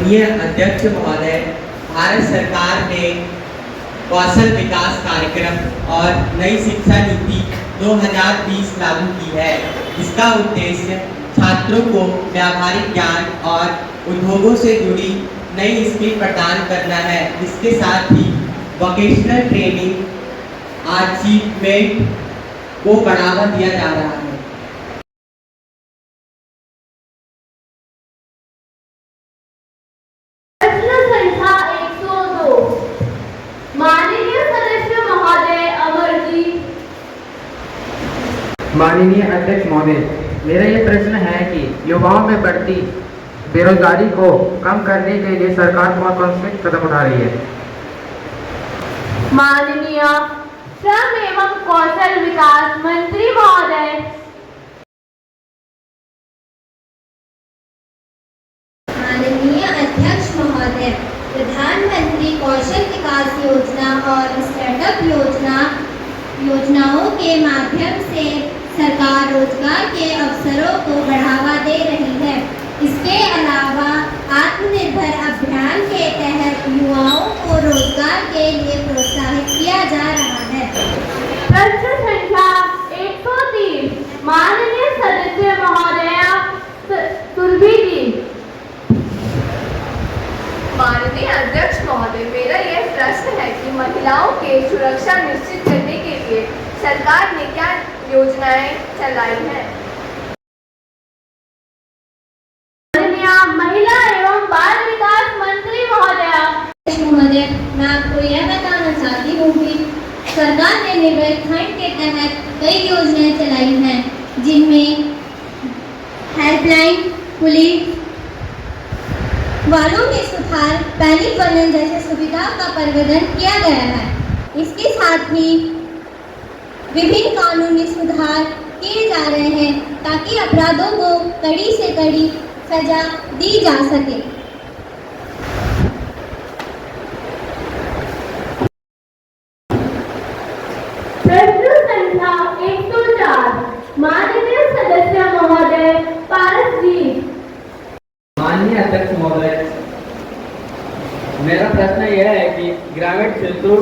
माननीय अध्यक्ष महोदय, भारत सरकार ने कौशल विकास कार्यक्रम और नई शिक्षा नीति 2020 लागू की है, जिसका उद्देश्य छात्रों को व्यावहारिक ज्ञान और उद्योगों से जुड़ी नई स्किल प्रदान करना है। इसके साथ ही वोकेशनल ट्रेनिंग अचीवमेंट को बढ़ावा दिया जा रहा है। प्रश्न संख्या 102, माननीय सदस्य महोदय अमरजीत। माननीय अध्यक्ष महोदय, मेरा ये प्रश्न है कि युवाओं में बढ़ती बेरोजगारी को कम करने के लिए सरकार कौन से कदम उठा रही है? माननीय श्रम एवं कौशल विकास मंत्री महोदय। माननीय अध्यक्ष महोदय, प्रधानमंत्री कौशल विकास योजना और स्टार्टअप योजनाओं के माध्यम से सरकार रोजगार के अवसरों को बढ़ावा दे रही है। इसके अलावा आत्मनिर्भर अभियान के तहत युवाओं को रोजगार के लिए प्रोत्साहित किया जा रहा है। प्रश्न संख्या 103, माननीय सदस्य महोदया सुरभि जी। माननीय अध्यक्ष महोदय, मेरा यह प्रश्न है कि महिलाओं के सुरक्षा निश्चित करने के लिए सरकार ने क्या योजनाएं चलाई हैं? माननीय महिला एवं बाल विकास मंत्री महोदया। महोदय, मैं आपको यह बताना चाहती हूँ कि सरकार ने निर्भय खंड के तहत कई योजनाएं चलाई हैं, जिनमें हेल्पलाइन, पुलिस वालों में सुधार, पैनिक वर्णन जैसे सुविधाओं का प्रवर्धन किया गया है। इसके साथ ही विभिन्न कानूनी सुधार किए जा रहे हैं ताकि अपराधों को कड़ी से कड़ी सजा दी जा सके। प्रश्न संख्या 104, माननीय सदस्य महोदय पारस जी। माननीय अध्यक्ष महोदय, मेरा प्रश्न यह है कि ग्रामीण क्षेत्रों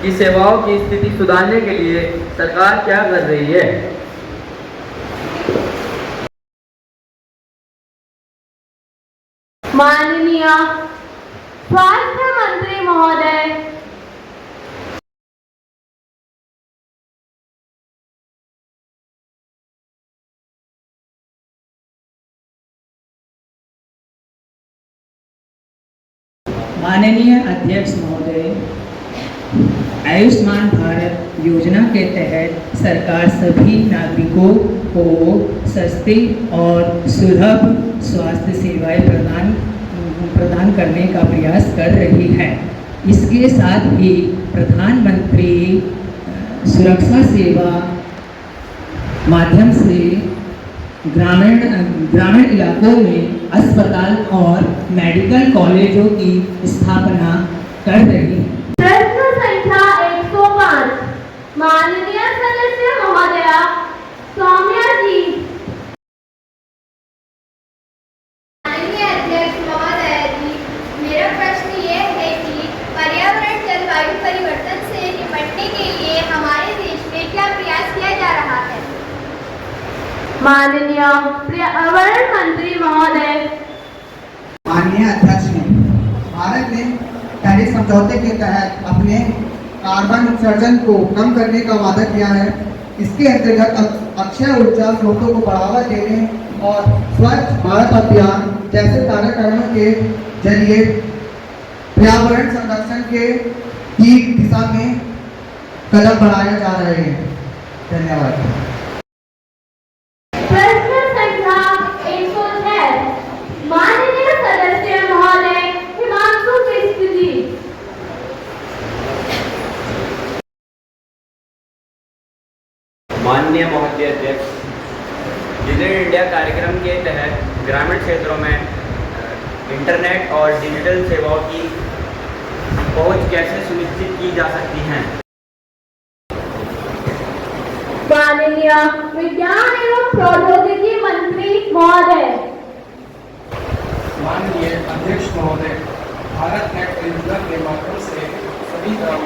की सेवाओं की स्थिति सुधारने के लिए सरकार क्या कर रही है? माननीय स्वास्थ्य मंत्री महोदय। माननीय अध्यक्ष महोदय, आयुष्मान भारत योजना के तहत सरकार सभी नागरिकों को सस्ती और सुलभ स्वास्थ्य सेवाएं प्रदान करने का प्रयास कर रही है। इसके साथ ही प्रधानमंत्री सुरक्षा सेवा माध्यम से ग्रामीण इलाकों में अस्पताल और मेडिकल कॉलेजों की स्थापना कर रही है। प्रश्न संख्या 105, माननीय सदस्य महोदया सौम्या जी। माननीय अध्यक्ष महोदय जी, मेरा प्रश्न ये है कि पर्यावरण जलवायु परिवर्तन से निपटने के लिए हमारे देश में क्या प्रयास किया जा रहा है? माननीय पर्यावरण मंत्री महोदय। माननीय अध्यक्ष ने भारत ने पेरिस समझौते के तहत अपने कार्बन उत्सर्जन को कम करने का वादा किया है। इसके अंतर्गत अक्षय ऊर्जा स्रोतों को बढ़ावा देने और स्वच्छ भारत अभियान जैसे कार्यक्रमों के जरिए पर्यावरण संरक्षण की दिशा में कदम बढ़ाए जा रहे हैं। धन्यवाद। प्रश्न संख्या 106, माननीय सदस्य महोदय हिमांशु बिष्ट जी। माननीय महोदय अध्यक्ष, डिजिटल इंडिया कार्यक्रम के तहत ग्रामीण क्षेत्रों में इंटरनेट और डिजिटल सेवाओं की पहुंच कैसे सुनिश्चित की जा सकती है? माननीय विज्ञान एवं प्रौद्योगिकी मंत्री महोदय। माननीय अध्यक्ष महोदय, भारत नेट परियोजना के माध्यम से सभी ग्राम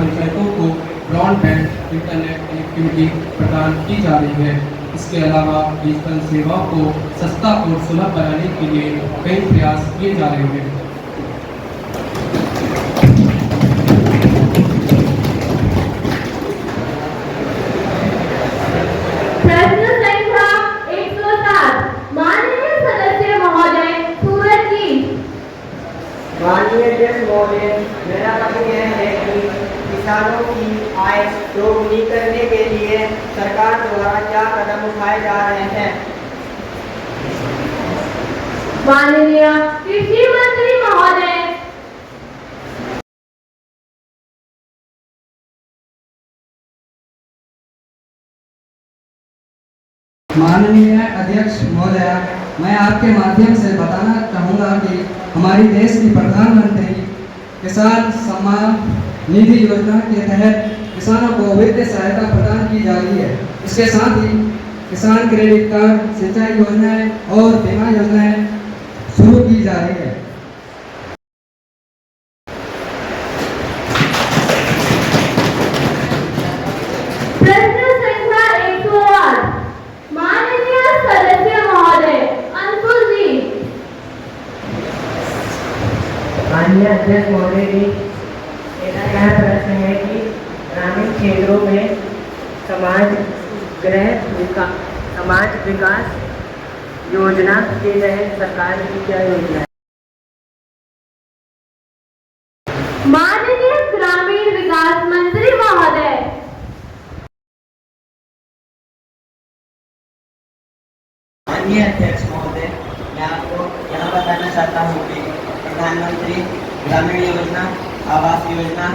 पंचायतों को ब्रॉडबैंड इंटरनेट कनेक्टिविटी प्रदान की जा रही है। इसके अलावा डिजिटल सेवाओं को सस्ता और सुलभ बनाने के लिए कई प्रयास किए जा रहे हैं। प्रश्न संख्या 107 माननीय सदस्य महोदय सूरज जी। माननीय अध्यक्ष महोदय, मेरा प्रश्न यह है कि किसानों की आय दोगुनी करने के लिए सरकार द्वारा क्या कदम उठाए जा रहे हैं? माननीय कृषि मंत्री महोदय। माननीय अध्यक्ष महोदया, मैं आपके माध्यम से बताना चाहूँगा कि हमारी देश की प्रधानमंत्री किसान सम्मान निधि योजना के तहत किसानों को वित्तीय सहायता प्रदान की जा रही है। इसके साथ ही किसान क्रेडिट कार्ड, सिंचाई योजनाएं और बीमा योजनाएं शुरू की जा रही है। प्रश्न संख्या 108 माननीय सदस्य महोदय अंकुर जी। माननीय अध्यक्ष महोदय जी, मेरा यह प्रश्न है कि ग्रामीण क्षेत्रों में समाज विकास योजना के तहत सरकार की क्या योजना है? माननीय ग्रामीण विकास मंत्री महोदय। माननीय अध्यक्ष महोदय, मैं आपको यहाँ बताना चाहता हूँ कि प्रधानमंत्री ग्रामीण योजना, आवास योजना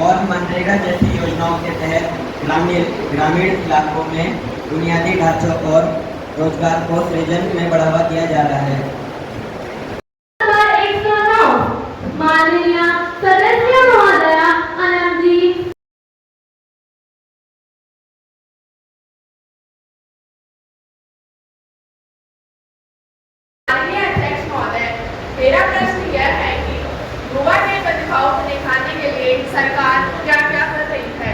और मनरेगा जैसी योजनाओं के तहत ग्रामीण इलाकों में बुनियादी ढांचों और रोजगार को सृजन में बढ़ावा दिया जा रहा है। नंबर 109 माननीय सदस्य महोदया अनंत जी। माननीय अध्यक्ष महोदय, मेरा प्रश्न यह है कि युवा के प्रतिभाओं को दिखाने के लिए सरकार क्या क्या कर रही है?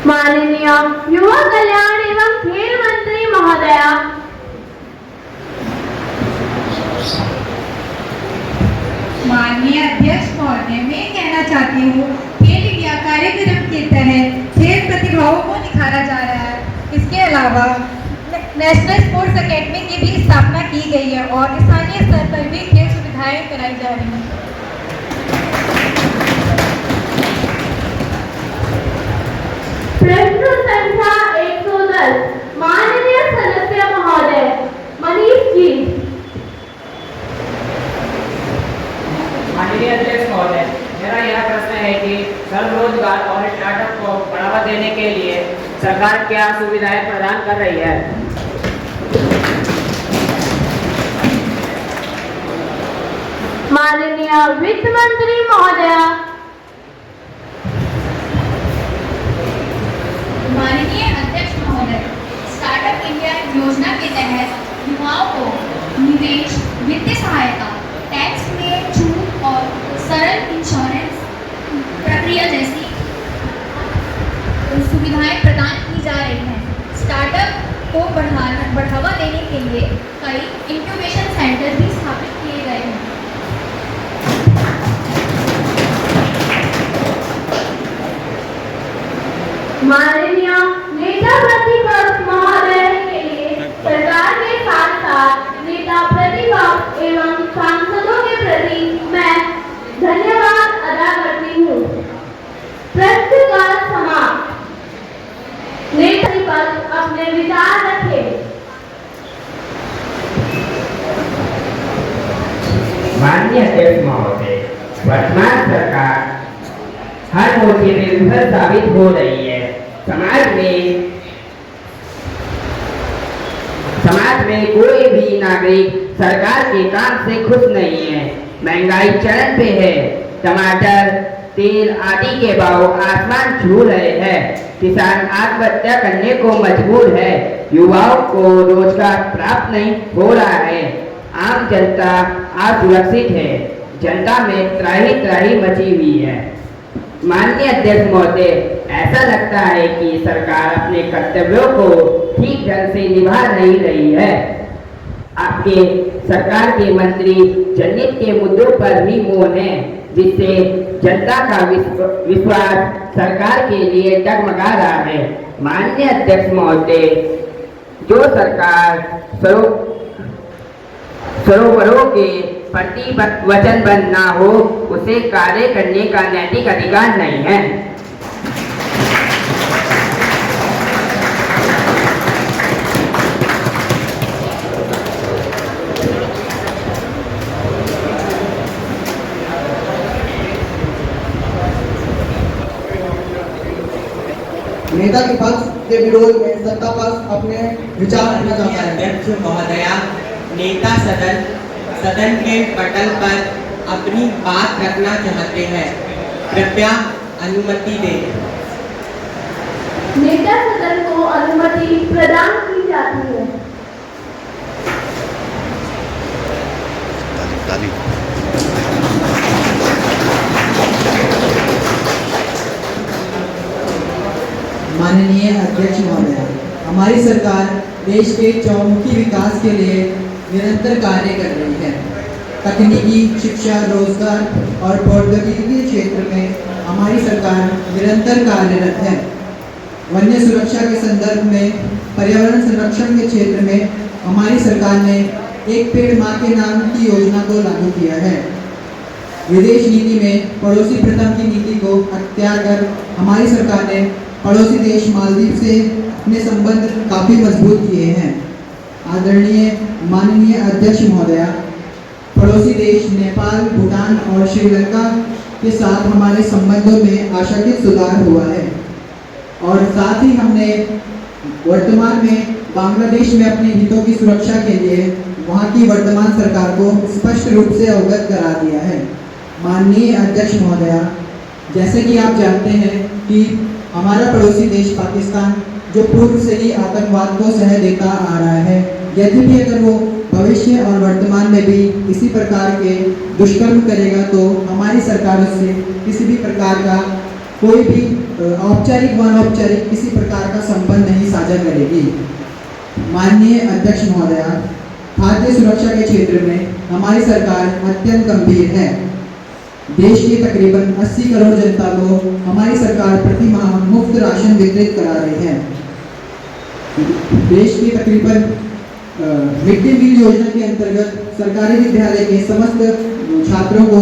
माननीय युवा कल्याण एवं खेल मंत्री महोदया। माननीय अध्यक्ष महोदय, मैं कहना चाहती हूँ खेल इंडिया कार्यक्रम के तहत खेल प्रतिभाओं को निखारा जा रहा है। इसके अलावा नेशनल स्पोर्ट्स एकेडमी की भी स्थापना की गई है और स्थानीय स्तर पर भी खेल सुविधाएं कराई जा रही हैं। प्रश्न संख्या 110 माननीय सदस्य महोदय मनीष जी। माननीय अध्यक्ष महोदय, मेरा यह प्रश्न है कि स्वरोजगार और स्टार्टअप को बढ़ावा देने के लिए सरकार क्या सुविधाएं प्रदान कर रही है? माननीय वित्त मंत्री महोदया। माननीय अध्यक्ष महोदय, स्टार्टअप इंडिया योजना के तहत युवाओं को निवेश, वित्तीय सहायता, टैक्स में छूट और सरल इंश्योरेंस प्रक्रिया जैसी सुविधाएं प्रदान की जा रही हैं। स्टार्टअप को बढ़ावा देने के लिए कई इंक्यूबेशन सेंटर भी स्थापित किए गए हैं। माननीय नेता प्रतिपक्ष महोदय के लिए सरकार के साथ साथ नेता प्रतिपक्ष एवं सांसदों के प्रति मैं धन्यवाद अदा करती हूँ। प्रश्न का समाप्त। नेता प्रतिपक्ष अपने विचार रखें। माननीय अध्यक्ष महोदय, वर्तमान सरकार हर मोर्चे में विफल साबित हो रही है। समाज में कोई भी नागरिक सरकार के काम से खुश नहीं है। महंगाई चरम पे है। टमाटर, तेल आदि के भाव आसमान छू रहे हैं। किसान आत्महत्या करने को मजबूर है, युवाओं को रोजगार प्राप्त नहीं हो रहा है, आम जनता असुरक्षित है, जनता में त्राही त्राही मची हुई है। माननीय अध्यक्ष महोदय, ऐसा लगता है कि सरकार अपने कर्तव्यों को ठीक ढंग से निभा नहीं रही है। आपके सरकार के मंत्री जनहित के मुद्दों पर ही मौन है, जिससे जनता का विश्वास सरकार के लिए डगमगा रहा है। माननीय अध्यक्ष महोदय, जो सरकार सरोवरों के प्रति वचनबद्ध ना हो, उसे कार्य करने का नैतिक अधिकार नहीं है। नेता के पक्ष के विरोध में सत्ता पक्ष अपने विचार रखना चाहता है। अध्यक्ष महोदया, नेता सदन के पटल पर अपनी बात रखना चाहते हैं, कृपया अनुमति दें। नेता सदन को अनुमति प्रदान की जाती है। माननीय अध्यक्ष महोदय, हमारी सरकार देश के चौमुखी विकास के लिए निरंतर कार्य कर रही है। तकनीकी, शिक्षा, रोजगार और प्रौद्योगिकी के क्षेत्र में हमारी सरकार निरंतर कार्यरत है। वन्य सुरक्षा के संदर्भ में पर्यावरण संरक्षण के क्षेत्र में हमारी सरकार ने एक पेड़ माँ के नाम की योजना को लागू किया है। विदेश नीति में पड़ोसी प्रथम की नीति को अख्तियार कर हमारी सरकार ने पड़ोसी देश मालदीव से अपने संबंध काफ़ी मजबूत किए हैं। आदरणीय माननीय अध्यक्ष महोदया, पड़ोसी देश नेपाल, भूटान और श्रीलंका के साथ हमारे संबंधों में आशातीत सुधार हुआ है और साथ ही हमने वर्तमान में बांग्लादेश में अपने हितों की सुरक्षा के लिए वहां की वर्तमान सरकार को स्पष्ट रूप से अवगत करा दिया है। माननीय अध्यक्ष महोदया, जैसे कि आप जानते हैं कि हमारा पड़ोसी देश पाकिस्तान जो पूर्व से ही आतंकवाद को सह देता आ रहा है, यदि भी अगर वो भविष्य और वर्तमान में भी इसी प्रकार के दुष्कर्म करेगा तो हमारी सरकार उससे किसी भी प्रकार का कोई भी औपचारिक व अनौपचारिक किसी प्रकार का संबंध नहीं साझा करेगी। माननीय अध्यक्ष महोदया, खाद्य सुरक्षा के क्षेत्र में हमारी सरकार अत्यंत गंभीर है। देश की तकरीबन 80 करोड़ जनता को हमारी सरकार प्रति माह मुफ्त राशन वितरित करा रही है। देश की तकरीबन मिड डे मील योजना के अंतर्गत सरकारी विद्यालय के समस्त छात्रों को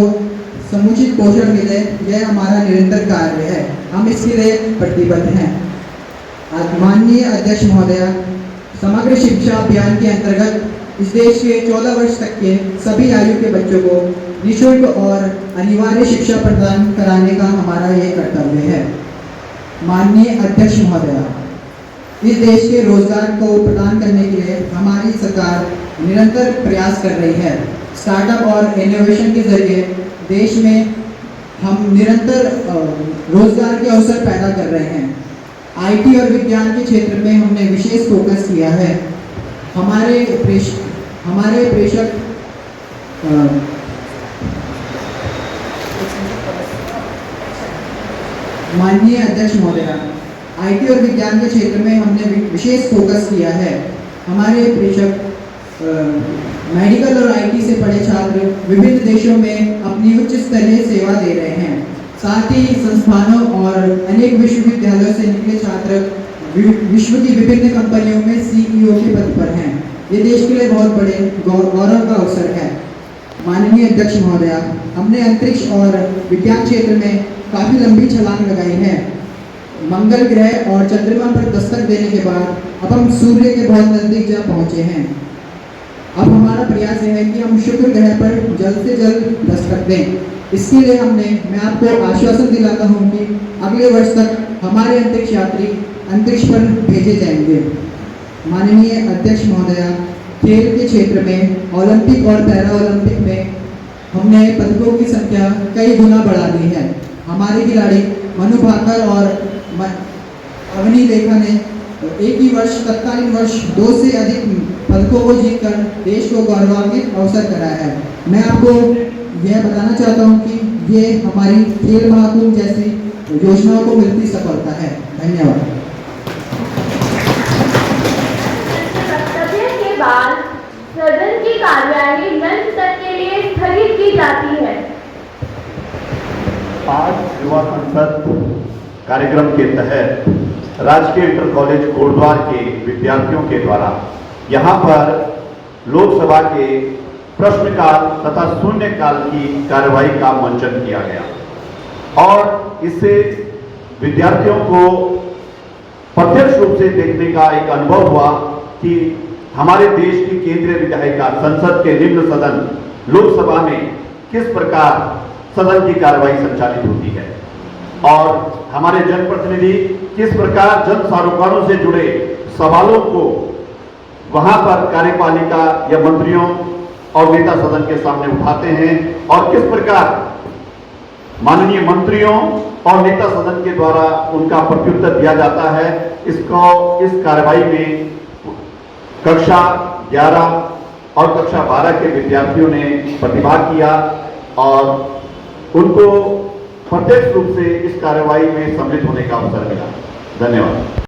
समुचित पोषण मिले, यह हमारा निरंतर कार्य है। हम इसके लिए प्रतिबद्ध हैं। माननीय अध्यक्ष महोदया, समग्र शिक्षा अभियान के अंतर्गत इस देश के 14 वर्ष तक के सभी आयु के बच्चों को निःशुल्क और अनिवार्य शिक्षा प्रदान कराने का हमारा ये कर्तव्य है। माननीय अध्यक्ष महोदया, इस देश के रोजगार को प्रदान करने के लिए हमारी सरकार निरंतर प्रयास कर रही है। स्टार्टअप और इनोवेशन के जरिए देश में हम निरंतर रोजगार के अवसर पैदा कर रहे हैं। आईटी और विज्ञान के क्षेत्र में हमने विशेष फोकस किया है। हमारे प्रेषक माननीय अध्यक्ष महोदया, आईटी और विज्ञान के क्षेत्र में हमने विशेष फोकस किया है। हमारे प्रेषक मेडिकल और आईटी से पढ़े छात्र विभिन्न देशों में अपनी उच्च स्तरीय सेवा दे रहे हैं। साथ ही संस्थानों और अनेक विश्वविद्यालयों से निकले छात्र विश्व की विभिन्न कंपनियों में सीईओ के पद पर हैं। ये देश के लिए बहुत बड़े गौरव का अवसर है। माननीय अध्यक्ष महोदया, हमने अंतरिक्ष और विज्ञान क्षेत्र में काफ़ी लंबी छलांग लगाई है। मंगल ग्रह और चंद्रमा पर दस्तक देने के बाद अब हम सूर्य के बहुत नजदीक जा पहुंचे हैं। अब हमारा प्रयास है कि हम शुक्र ग्रह पर जल्द से जल्द दस्तक दें। इसके लिए मैं आपको आश्वासन दिलाता हूं कि अगले वर्ष तक हमारे अंतरिक्ष यात्री अंतरिक्ष पर भेजे जाएंगे। माननीय अध्यक्ष महोदया, खेल के क्षेत्र में ओलंपिक और पैरा ओलंपिक में हमने पदकों की संख्या कई गुना बढ़ा दी है। हमारे खिलाड़ी मनु भाकर और अवनी लेखा ने एक ही वर्ष तत्कालीन वर्ष 2 से अधिक पदकों को जीतकर देश को गौरवान्वित अवसर कराया है। मैं आपको यह बताना चाहता हूं कि ये हमारी खेल महाकुंभ जैसी योजनाओं को मिलती सफलता है। धन्यवाद। वक्तव्य के बाद सदन की कार्यवाही लंच तक के लिए स्थगित की जाती है। आज युवा संसद कार्यक्रम के तहत राजकीय इंटर कॉलेज कोटद्वार के विद्यार्थियों के द्वारा यहाँ पर लोकसभा के प्रश्नकाल तथा शून्यकाल की कार्यवाही का मंचन किया गया और इससे विद्यार्थियों को प्रत्यक्ष रूप से देखने का एक अनुभव हुआ कि हमारे देश की केंद्रीय विधायिका संसद के निम्न सदन लोकसभा में किस प्रकार सदन की कार्यवाही संचालित होती है और हमारे जनप्रतिनिधि किस प्रकार जन सारोकारों से जुड़े सवालों को वहां पर कार्यपालिका या मंत्रियों और नेता सदन के सामने उठाते हैं और किस प्रकार माननीय मंत्रियों और नेता सदन के द्वारा उनका प्रत्युत्तर दिया जाता है। इसको इस कार्यवाही में कक्षा 11 और कक्षा 12 के विद्यार्थियों ने प्रतिभाग किया और उनको प्रत्यक्ष रूप से इस कार्यवाही में सम्मिलित होने का अवसर मिला। धन्यवाद।